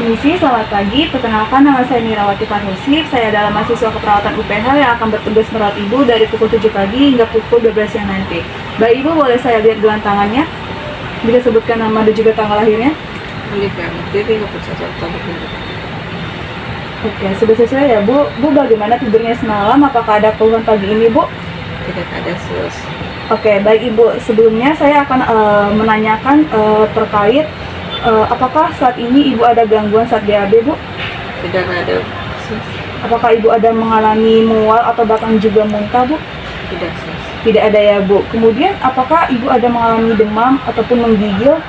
Permisi, selamat pagi. Perkenalkan, nama saya Mirawati Farhusif. Saya adalah mahasiswa keperawatan UPH yang akan bertugas merawat ibu dari pukul 7 pagi hingga pukul 12 siang nanti. Baik ibu, boleh saya lihat gelang tangannya? Bisa sebutkan nama dan juga tanggal lahirnya? Oke, sudah sesuai ya bu. Bu, bagaimana tidurnya semalam? Apakah ada keluhan pagi ini bu? Tidak ada sus. Oke, baik ibu. Sebelumnya saya akan menanyakan terkait apakah saat ini ibu ada gangguan saat BAB bu? Tidak ada sus. Apakah ibu ada mengalami mual atau bahkan juga muntah bu? Tidak sus. Tidak ada ya bu. Kemudian apakah ibu ada mengalami demam ataupun menggigil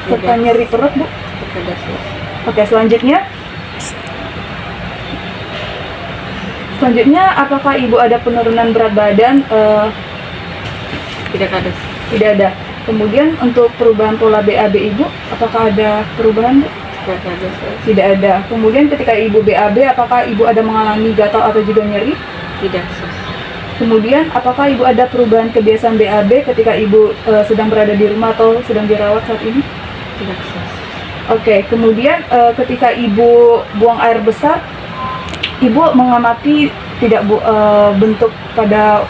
serta Tidak. nyeri perut bu? Tidak ada sus. Oke, selanjutnya apakah ibu ada penurunan berat badan? Tidak ada sus. Tidak ada. Kemudian untuk perubahan pola BAB ibu, apakah ada perubahan bu? Tidak ada sus. Tidak ada. Kemudian ketika ibu BAB, apakah ibu ada mengalami gatal atau juga nyeri? Tidak sus. Kemudian apakah ibu ada perubahan kebiasaan BAB ketika ibu sedang berada di rumah atau sedang dirawat saat ini? Tidak sus. Oke, kemudian ketika ibu buang air besar, ibu mengamati tidak bu bentuk pada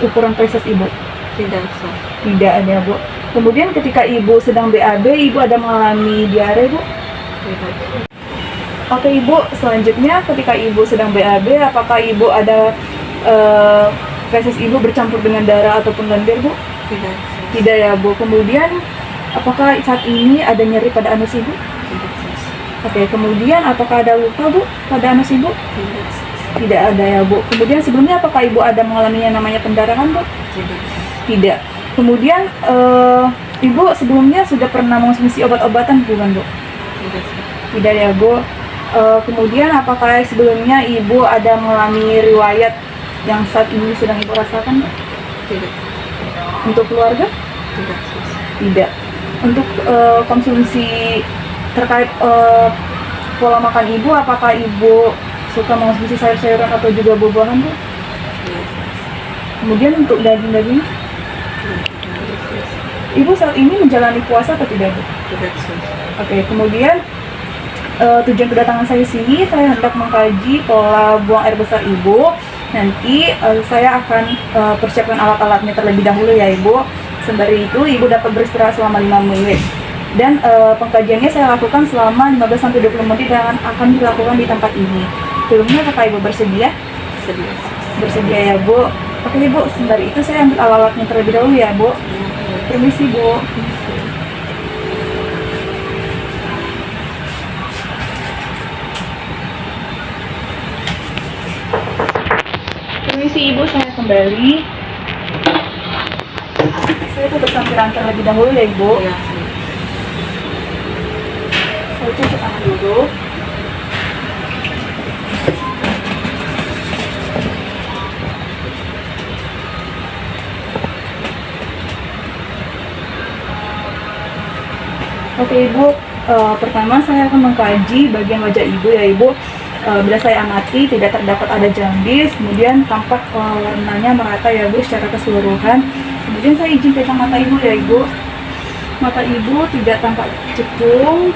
ukuran feses ibu? Tidak sus. Tidak ada bu. Kemudian ketika ibu sedang BAB, ibu ada mengalami diare bu? Tidak sus. Oke ibu, selanjutnya ketika ibu sedang BAB, apakah ibu ada feses ibu bercampur dengan darah ataupun lendir bu? Tidak sus. Tidak ya bu. Kemudian apakah saat ini ada nyeri pada anus ibu? Tidak sus. Oke, kemudian apakah ada luka bu pada anus ibu? Tidak sus. Tidak ada ya bu. Kemudian sebelumnya apakah ibu ada mengalami yang namanya pendarahan bu? Tidak sus. Tidak. Kemudian ibu sebelumnya sudah pernah mengonsumsi obat-obatan bukan bu? Tidak sus. Tidak ya bu. Kemudian apakah sebelumnya ibu ada mengalami riwayat yang saat ini sedang ibu rasakan bu? Tidak. Untuk keluarga? Tidak sus. Tidak. Untuk konsumsi terkait pola makan ibu, apakah ibu suka mengonsumsi sayur-sayuran atau juga buah-buahan bu? Tidak sus. Kemudian untuk daging-daging, Tidak ada sus. ibu saat ini menjalani puasa atau tidak bu? Tidak sus. Oke, kemudian tujuan kedatangan saya sini, saya hendak mengkaji pola buang air besar ibu. Nanti saya akan persiapkan alat-alatnya terlebih dahulu ya ibu. Sembari itu ibu dapat beristirahat selama 5 menit. Dan pengkajiannya saya lakukan selama 15-20 menit dan akan dilakukan di tempat ini. Sebelumnya apakah ibu bersedia? Sedia sus. Bersedia ya bu. Oke ibu, sembari itu saya ambil alat-alatnya terlebih dahulu ya bu. Permisi bu. Permisi ibu, saya kembali. Saya tutup sampiran terlebih dahulu ya ibu. Iya sus. Saya cuci tangan dulu. Oke ibu, pertama saya akan mengkaji bagian wajah ibu ya ibu. Bila saya amati tidak terdapat ada jambis, kemudian tampak warnanya merata ya bu secara keseluruhan. Kemudian saya izin pegang mata ibu ya ibu. Mata ibu tidak tampak cekung,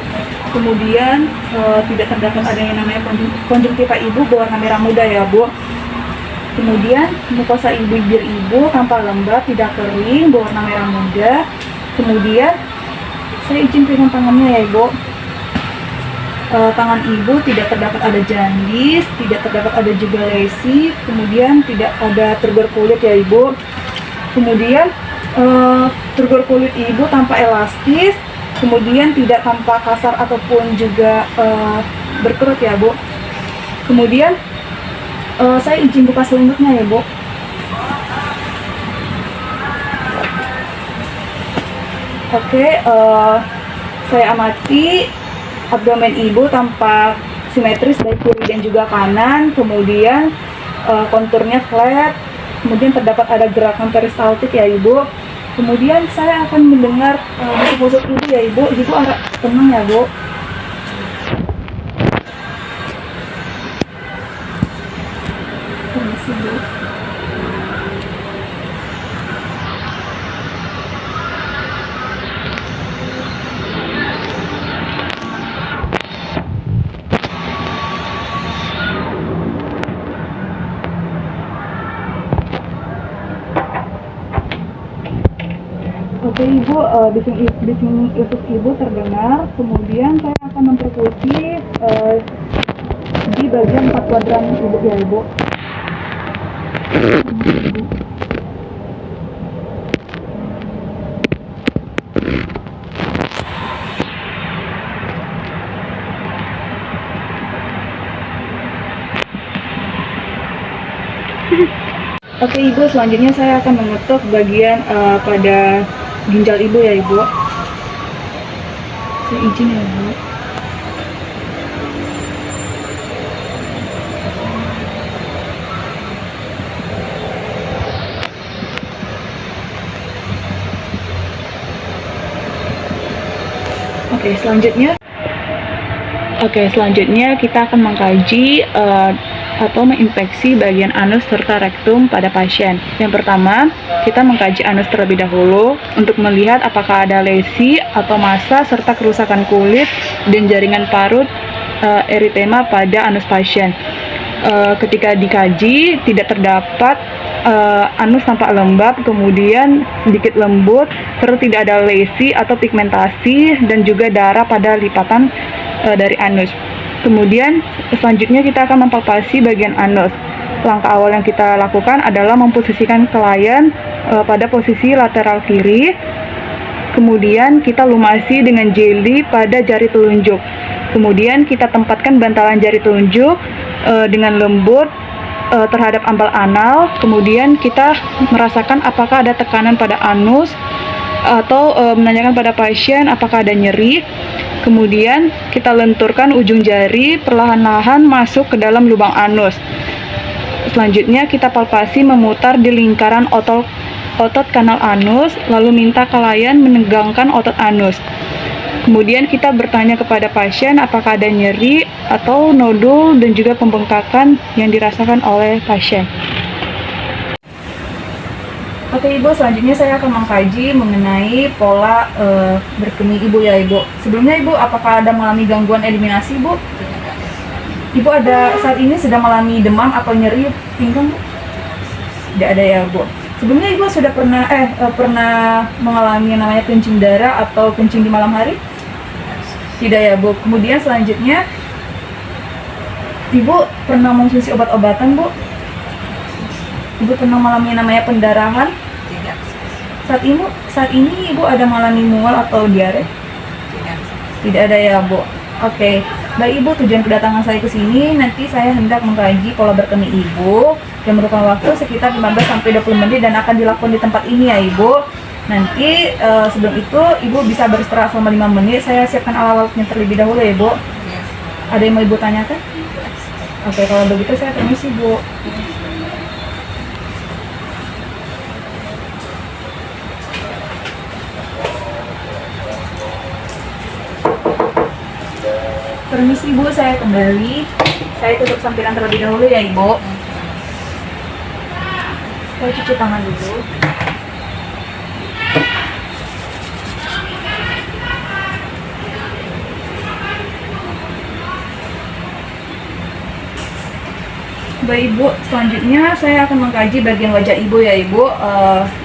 kemudian tidak terdapat ada yang namanya konjungtiva ibu berwarna merah muda ya bu. Kemudian mukosa ibu, bibir ibu tampak lembab, tidak kering, berwarna merah muda. Kemudian saya izin pegang tangannya ya ibu. Tangan ibu tidak terdapat ada jandis, tidak terdapat ada juga lesi, kemudian tidak ada tergor kulit ya ibu. Kemudian tergor kulit ibu tampak elastis, kemudian tidak tampak kasar ataupun juga berkerut ya bu. Kemudian saya izin buka selimutnya ya bu. Oke, saya amati abdomen ibu tampak simetris baik kiri dan juga kanan, kemudian konturnya flat, kemudian terdapat ada gerakan peristaltik ya ibu. Kemudian saya akan mendengar musik-musik ibu ya ibu. Ibu harap tenang ya bu. Permisi bu. Oke ibu, bising usus ibu terdengar. Kemudian saya akan memperkusi di bagian 4 kuadran ibu ya ibu. Oke ibu, selanjutnya saya akan mengetuk bagian pada ginjal ibu ya ibu. Saya izin ya ibu. Oke, selanjutnya kita akan mengkaji atau menginspeksi bagian anus serta rektum pada pasien. Yang pertama, kita mengkaji anus terlebih dahulu untuk melihat apakah ada lesi atau massa serta kerusakan kulit dan jaringan parut eritema pada anus pasien. Ketika dikaji, tidak terdapat anus tampak lembab, kemudian sedikit lembut, serta tidak ada lesi atau pigmentasi dan juga darah pada lipatan dari anus. Kemudian selanjutnya kita akan mempalpasi bagian anus. Langkah awal yang kita lakukan adalah memposisikan klien pada posisi lateral kiri. Kemudian kita lumasi dengan jeli pada jari telunjuk. Kemudian kita tempatkan bantalan jari telunjuk dengan lembut terhadap ampal anal. Kemudian kita merasakan apakah ada tekanan pada anus atau menanyakan pada pasien apakah ada nyeri. Kemudian kita lenturkan ujung jari perlahan-lahan masuk ke dalam lubang anus. Selanjutnya kita palpasi memutar di lingkaran otot kanal anus, lalu minta klien menegangkan otot anus. Kemudian kita bertanya kepada pasien apakah ada nyeri atau nodul dan juga pembengkakan yang dirasakan oleh pasien. Oke ibu, selanjutnya saya akan mengkaji mengenai pola berkemih ibu ya ibu. Sebelumnya ibu, apakah ada mengalami gangguan eliminasi ibu? Ibu ada saat ini sedang mengalami demam atau nyeri pinggang bu? Tidak ada ya bu. Sebelumnya ibu sudah pernah mengalami yang namanya kencing darah atau kencing di malam hari? Tidak ya bu. Kemudian selanjutnya ibu pernah mengkonsumsi obat-obatan bu? Ibu pernah mengalami yang namanya pendarahan? Tidak. Saat ini ibu ada mengalami mual atau diare? Tidak. Tidak ada ya bu. Oke, baik ibu, tujuan kedatangan saya ke sini nanti saya hendak mengkaji pola berkemih ibu yang memerlukan waktu sekitar 15-20 menit dan akan dilakukan di tempat ini ya ibu. Nanti sebelum itu ibu bisa beristirahat selama 5 menit. Saya siapkan alat-alatnya terlebih dahulu ya ibu. Ada yang mau ibu tanyakan? Oke, kalau begitu saya permisi bu. Permisi ibu, saya kembali. Saya tutup sampiran terlebih dahulu ya ibu. Saya cuci tangan dulu. Baik ibu, selanjutnya saya akan mengkaji bagian wajah ibu ya ibu.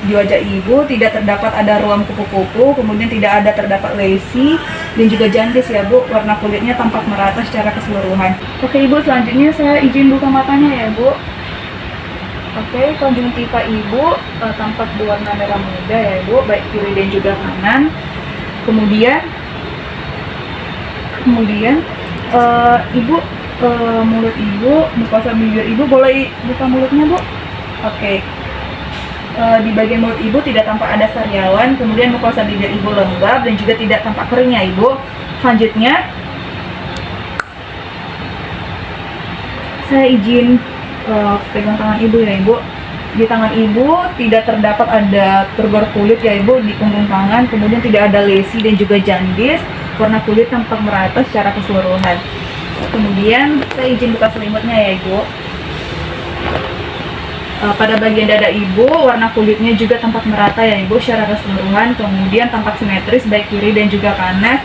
Di wajah ibu tidak terdapat ada ruam kupu-kupu, kemudian tidak ada terdapat lesi dan juga jandis ya bu. Warna kulitnya tampak merata secara keseluruhan. Oke ibu, selanjutnya saya izin buka matanya ya bu. Oke, konjungtiva ibu tampak berwarna merah muda ya ibu, baik kiri dan juga kanan. Kemudian ibu mulut ibu, mukosa bibir ibu, boleh buka mulutnya bu. Oke. Di bagian mulut ibu tidak tampak ada sariawan, kemudian mukosa bibir ibu lembab dan juga tidak tampak keringnya ibu. Selanjutnya saya izin pegang tangan ibu ya ibu. Di tangan ibu tidak terdapat ada turgor kulit ya ibu di punggung tangan, kemudian tidak ada lesi dan juga jandis. Warna kulit tampak merata secara keseluruhan. Kemudian saya izin buka selimutnya ya ibu. Pada bagian dada ibu warna kulitnya juga tampak merata ya ibu secara keseluruhan, kemudian tampak simetris baik kiri dan juga kanan.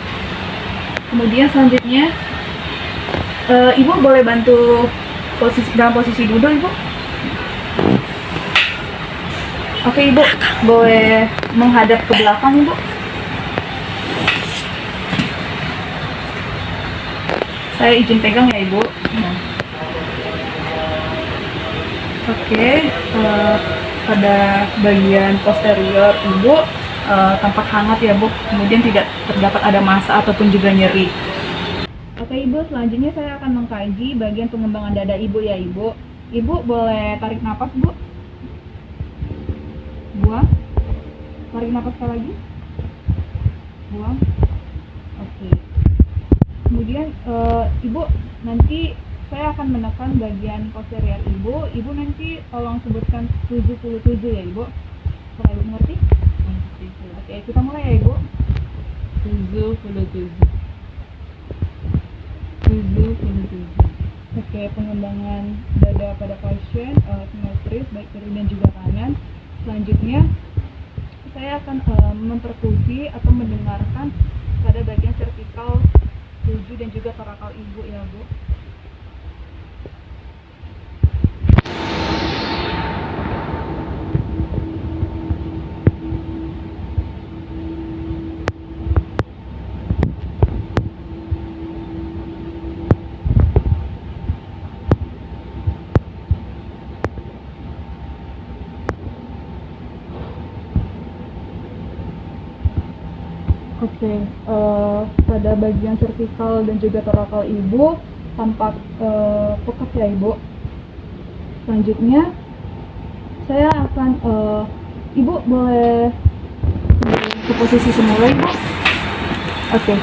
Kemudian selanjutnya ibu boleh bantu dalam posisi duduk ibu. Oke Ibu, boleh menghadap ke belakang Ibu. Saya izin pegang ya Ibu. Oke, pada bagian posterior Ibu tampak hangat ya Bu, kemudian tidak terdapat ada massa ataupun juga nyeri. Oke Ibu, selanjutnya saya akan mengkaji bagian pengembangan dada Ibu ya Ibu. Ibu boleh tarik napas Bu. Buang. Tarik napas sekali lagi. Buang. Oke. Kemudian Ibu, nanti saya akan menekan bagian posterior Ibu. Ibu nanti tolong sebutkan 77 ya Ibu. Supaya Ibu mengerti? Oke, kita mulai ya Ibu. 77. Oke, pengembangan dada pada pasien simetris baik kiri dan juga kanan. Selanjutnya saya akan memperkusi atau mendengarkan pada bagian vertikal tujuh dan juga torakal Ibu ya Bu. Oke, pada bagian vertikal dan juga torakal Ibu tampak pekat ya Ibu. Selanjutnya saya akan Ibu boleh ke posisi semula Ibu. Oke.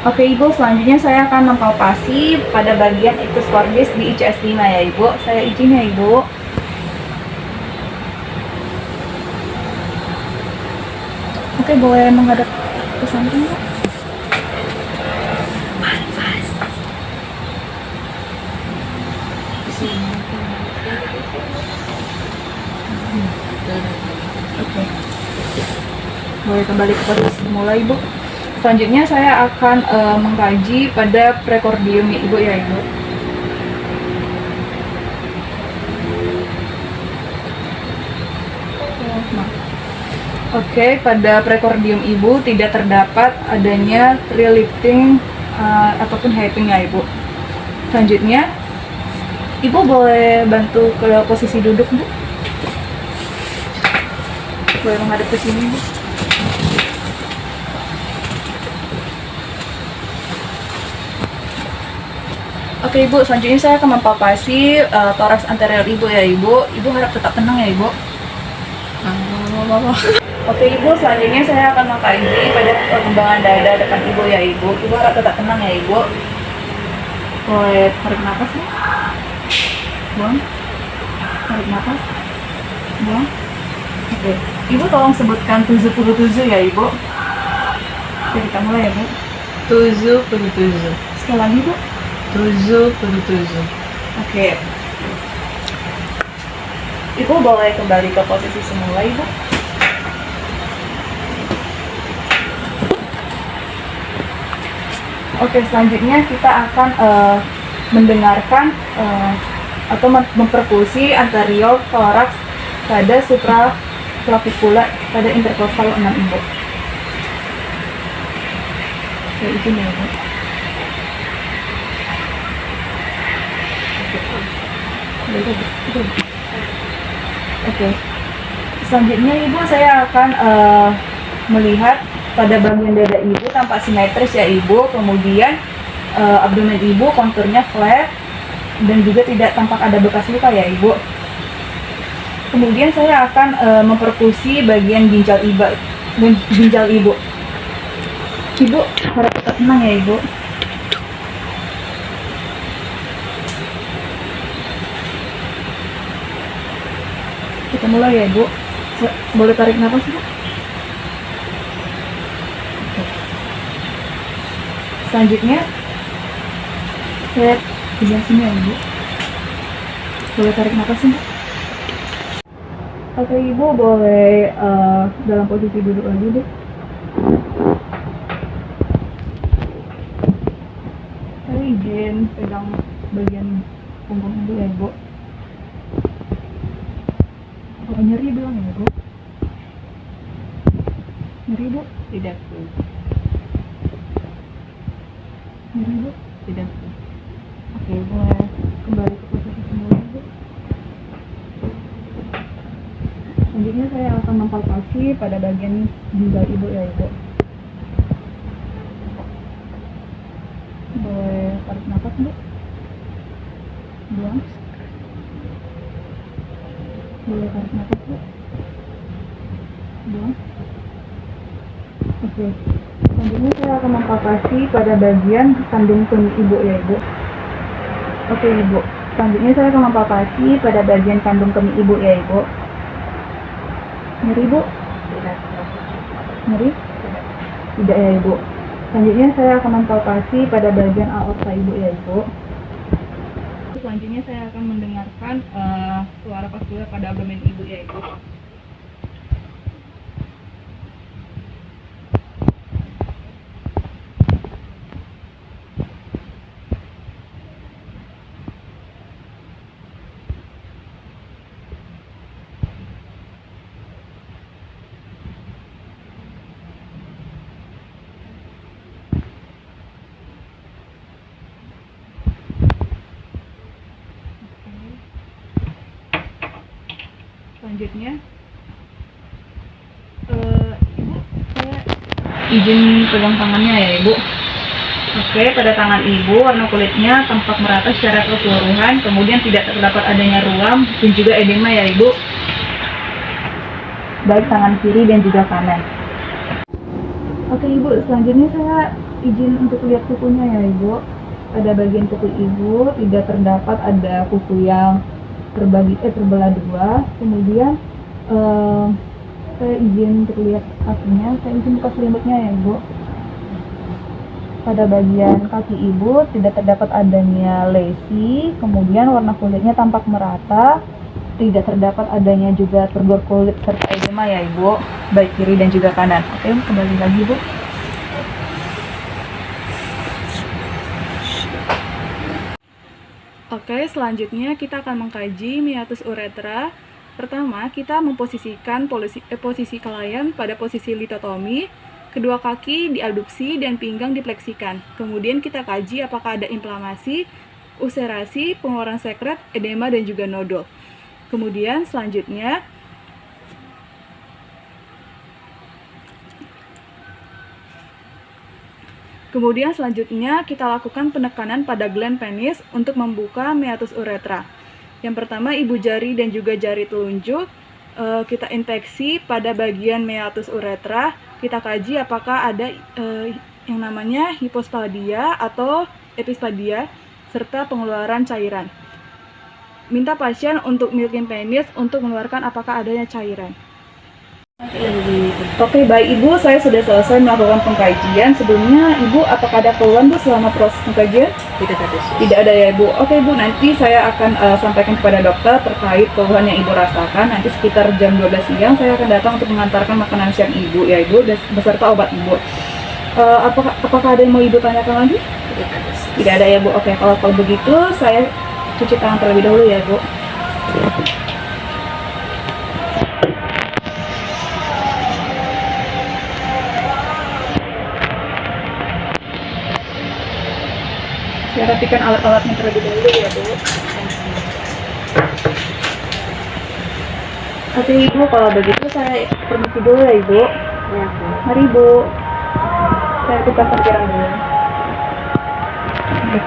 Oke Ibu, selanjutnya saya akan mempalpasi pada bagian ictus cordis di ICS 5 ya Ibu. Saya izin ya Ibu. Oke, boleh menghadap ke samping Pak. Oke. Boleh kembali ke posisi semula Ibu. Selanjutnya saya akan mengkaji pada prekordium Ibu ya Ibu. Oke, pada prekordium Ibu tidak terdapat adanya relifting ataupun hyping ya Ibu. Selanjutnya, Ibu boleh bantu ke posisi duduk Bu. Boleh menghadap ke sini Bu. Oke Ibu, selanjutnya saya akan mempalpasi toraks anterior Ibu ya Ibu. Ibu harap tetap tenang ya Ibu. Oke Ibu, selanjutnya saya akan mengkaji pada pengembangan dada depan Ibu ya Ibu. Ibu harap tetap tenang ya Ibu. Boleh tarik nafas ya. Buang. Tarik nafas. Buang. Oke. Ibu tolong sebutkan 77 ya Ibu. Oke, kita mulai ya Bu. 77. Sekali lagi Bu. 77. Oke. Ibu boleh kembali ke posisi semula Ibu. Oke, selanjutnya kita akan mendengarkan atau memperkusi anterior thorax pada supraclavicular pada intercostal 6 Ibu. Oke, izin ya Ibu. Oke. Selanjutnya Ibu, saya akan melihat pada bagian dada Ibu tampak simetris ya Ibu. Kemudian abdomen Ibu konturnya flat dan juga tidak tampak ada bekas luka ya Ibu. Kemudian saya akan memperkusi bagian ginjal Ibu. Ibu harap tetap tenang ya Ibu. Kita mulai ya Ibu. Boleh tarik nafas Bu. Selanjutnya saya sebelah sini ya Ibu. Boleh tarik nafas Bu. Oke Ibu, boleh dalam posisi duduk lagi Bu. Saya izin pegang bagian punggung Ibu ya Ibu. Nyeri belum ya Bu? Nyeri Bu? Tidak, Bu. Nyeri Bu? Tidak, Bu. Oke, boleh kembali ke posisi semula Bu. Selanjutnya saya akan mempalpasi pada bagian ginjal Ibu ya Ibu. Boleh tarik nafas Bu. Buang. Boleh tarik nafas Bu. Buang. Oke. Selanjutnya saya akan mempalpasi pada bagian kandung kemih Ibu ya Ibu. Oke Ibu. Selanjutnya saya akan mempalpasi pada bagian kandung kemih Ibu ya Ibu. Nyeri Bu? Tidak, Bu. Nyeri? Tidak. Tidak ya Ibu. Selanjutnya saya akan mempalpasi pada bagian aorta Ibu ya Ibu. Selanjutnya saya akan mendengarkan suara vaskular pada abdomen Ibu ya Ibu. Selanjutnya, Ibu, saya izin pegang tangannya ya Ibu. Oke, pada tangan Ibu warna kulitnya tampak merata secara keseluruhan, kemudian tidak terdapat adanya ruam dan juga edema ya Ibu. Baik tangan kiri dan juga kanan. Oke Ibu, selanjutnya saya izin untuk lihat kukunya ya Ibu. Pada bagian kuku Ibu tidak terdapat ada kuku yang terbelah dua. Kemudian saya izin untuk lihat kakinya. Saya izin buka selimutnya ya Ibu. Pada bagian kaki Ibu tidak terdapat adanya lesi. Kemudian warna kulitnya tampak merata. Tidak terdapat adanya juga turgor kulit serta edema ya Ibu, baik kiri dan juga kanan. Oke, kembali lagi Bu. Oke, selanjutnya kita akan mengkaji meatus uretra. Pertama, kita memposisikan posisi kelayan pada posisi litotomi, kedua kaki diabduksi dan pinggang dipleksikan. Kemudian kita kaji apakah ada inflamasi, ulserasi, pengeluaran sekret, edema dan juga nodul. Kemudian selanjutnya kita lakukan penekanan pada gland penis untuk membuka meatus uretra. Yang pertama, ibu jari dan juga jari telunjuk. Kita infeksi pada bagian meatus uretra. Kita kaji apakah ada yang namanya hipospadia atau epispadia serta pengeluaran cairan. Minta pasien untuk milking penis untuk mengeluarkan apakah adanya cairan. Oke, baik Ibu, saya sudah selesai melakukan pengkajian. Sebelumnya Ibu, apakah ada keluhan Bu selama proses pengkajian? Tidak ada. Tidak ada ya Ibu. Oke Bu, nanti saya akan sampaikan kepada dokter terkait keluhan yang Ibu rasakan. Nanti sekitar jam 12 siang saya akan datang untuk mengantarkan makanan siang Ibu ya Ibu, beserta obat Ibu. Apakah ada yang mau Ibu tanyakan lagi? Tidak ada. Tidak ada ya Bu. Oke, kalau begitu saya cuci tangan terlebih dahulu ya Bu. Saya rapikan alat-alatnya terlebih dahulu ya Bu. Oke Ibu, kalau begitu saya permisi dulu ya Ibu. Ya, Bu. Mari Bu. Saya buka parkiran dulu. Oke.